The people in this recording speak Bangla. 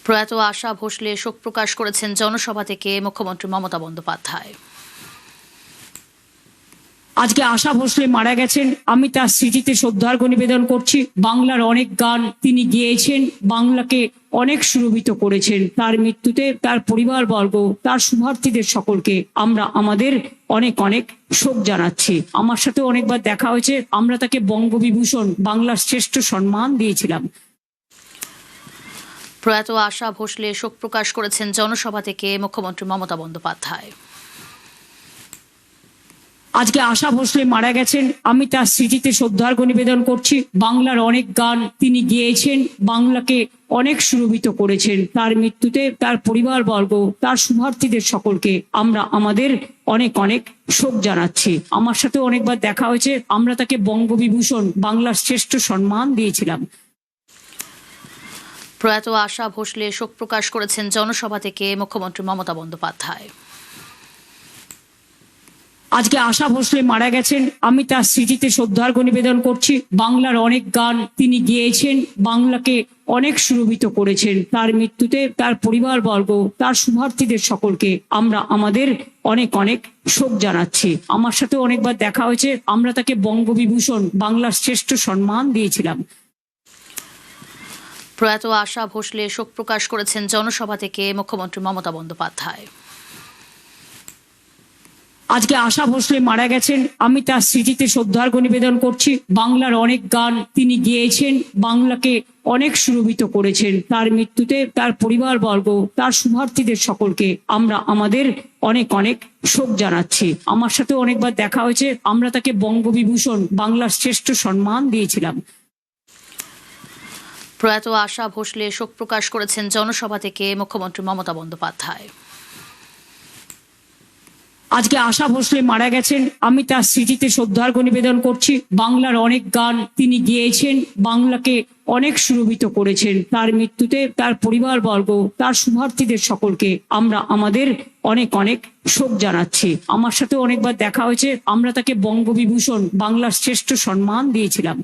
প্রয়াত আশা ভোসলে শোক প্রকাশ করেছেন জনসভা থেকে মুখ্যমন্ত্রী মমতা বন্দ্যোপাধ্যায়। আজকে আশা ভোসলে মারা গেছেন, আমি তার স্মৃতিতে শ্রদ্ধার্ঘ নিবেদন করছি। বাংলার অনেক গান তিনি গেয়েছেন, বাংলাকে অনেক সুরভিত করেছেন। তার মৃত্যুতে তার পরিবারবর্গ, তার শুভার্থীদের সকলকে আমরা আমাদের অনেক অনেক শোক জানাচ্ছি। আমার সাথে অনেকবার দেখা হয়েছে, আমরা তাকে বঙ্গবিভূষণ, বাংলার শ্রেষ্ঠ সম্মান দিয়েছিলাম। প্রয়াত আশা ভোসলে শোক প্রকাশ করেছেন জনসভা থেকে মুখ্যমন্ত্রী মমতা বন্দ্যোপাধ্যায়। আজকে আশা ভোসলে মারা গেছেন, আমি তার স্মৃতিতে শ্রদ্ধার্ঘ নিবেদন করছি। বাংলার অনেক গান তিনি গেয়েছেন, বাংলাকে অনেক সুরভিত করেছেন। তার মৃত্যুতে তার পরিবারবর্গ, তার শুভার্থীদের সকলকে আমরা আমাদের অনেক অনেক শোক জানাচ্ছি। আমার সাথে অনেকবার দেখা হয়েছে, আমরা তাকে বঙ্গবিভূষণ, বাংলার শ্রেষ্ঠ সম্মান দিয়েছিলাম। প্রয়াত আশা ভোসলে শোক প্রকাশ করেছেন জনসভা থেকে মুখ্যমন্ত্রী মমতা বন্দ্যোপাধ্যায়। আজকে আশা ভোসলে মারা গেছেন, আমি তার স্মৃতিতে শ্রদ্ধার্ঘ নিবেদন করছি। বাংলার অনেক গান তিনি গেয়েছেন, বাংলাকে অনেক সুরভিত করেছেন। তার মৃত্যুতে তার পরিবারবর্গ, তার শুভার্থীদের সকলকে আমরা আমাদের অনেক অনেক শোক জানাচ্ছি। আমার সাথে অনেকবার দেখা হয়েছে, আমরা তাকে বঙ্গবিভূষণ, বাংলার শ্রেষ্ঠ সম্মান দিয়েছিলাম। প্রয়াত আশা ভোসলে শোক প্রকাশ করেছেন জনসভা থেকে মুখ্যমন্ত্রী মমতা বন্দ্যোপাধ্যায়। আজকে আশা ভোসলে মারা গেছেন, আমি তার স্মৃতিতে শ্রদ্ধার্ঘ নিবেদন করছি। বাংলার অনেক গান তিনি গেয়েছেন, বাংলাকে অনেক সুরভিত করেছেন। তার মৃত্যুতে তার পরিবারবর্গ, তার শুভার্থীদের সকলকে আমরা আমাদের অনেক অনেক শোক জানাচ্ছি। আমার সাথে অনেকবার দেখা হয়েছে, আমরা তাকে বঙ্গবিভূষণ, বাংলার শ্রেষ্ঠ সম্মান দিয়েছিলাম। প্রয়াত আশা ভোসলে শোক প্রকাশ করেছেন জনসভা থেকে মুখ্যমন্ত্রী মমতা বন্দ্যোপাধ্যায়। আজকে আশা ভোসলে মারা গেছেন, আমি তার স্মৃতিতে শ্রদ্ধার্ঘ নিবেদন করছি। বাংলার অনেক গান তিনি গেয়েছেন, বাংলাকে অনেক সুরভিত করেছেন। তার মৃত্যুতে তার পরিবারবর্গ, তার শুভার্থীদের সকলকে আমরা আমাদের অনেক অনেক শোক জানাচ্ছি। আমার সাথে অনেকবার দেখা হয়েছে, আমরা তাকে বঙ্গবিভূষণ, বাংলার শ্রেষ্ঠ সম্মান দিয়েছিলাম।